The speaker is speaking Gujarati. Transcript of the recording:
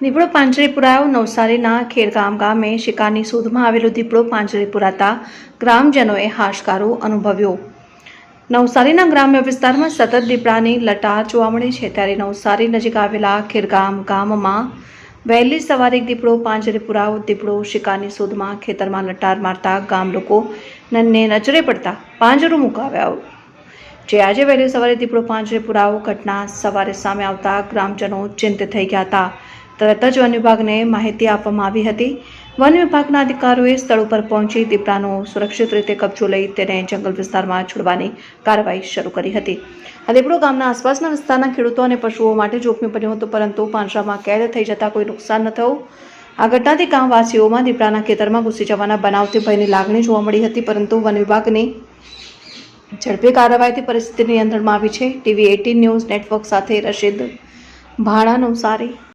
દીપડો પાંજરે પુરાયો. નવસારીના ખેરગામ ગામે શિકારની શોધમાં આવેલો દીપડો પાંજરે પુરાતા ગ્રામજનોએ હાશકારો અનુભવ્યો. નવસારીના ગ્રામ્ય વિસ્તારમાં સતત દીપડાની લટાર જોવા મળે છે, ત્યારે નવસારી નજીક આવેલા ખેરગામ ગામમાં વહેલી સવારે એક દીપડો પાંજરે પુરાયો. દીપડો શિકારની શોધમાં ખેતરમાં લટાર મારતા ગામ લોકોને નજરે પડતા પાંજરો મુકાવ્યો. જે આજે વહેલી સવારે દીપડો પાંજરે પુરાવો ઘટના સવારે સામે આવતા ગ્રામજનો ચિંતિત થઈ ગયા હતા. તરત જ વન વિભાગને માહિતી આપવામાં આવી હતી. વન વિભાગના અધિકારીઓએ સ્થળ ઉપર પહોંચી દીપડાનો સુરક્ષિત રીતે કબજો લઈ તેને જંગલ વિસ્તારમાં છોડવાની કાર્યવાહી શરૂ કરી હતી. આ દીપડો ગામના આસપાસના વિસ્તારના ખેડૂતો અને પશુઓ માટે જોખમી બન્યો હતો, પરંતુ પાંજરામાં કેદ થઈ જતા કોઈ નુકસાન ન થયું. આ ઘટનાથી ગામવાસીઓમાં દીપડાના ખેતરમાં ઘૂસી જવાના બનાવથી ભયની લાગણી જોવા મળી હતી, પરંતુ વન વિભાગની ઝડપી કાર્યવાહીથી પરિસ્થિતિ નિયંત્રણમાં આવી છે. TV18 ન્યૂઝ નેટવર્ક સાથે રશીદ ભાડા, નવસારી.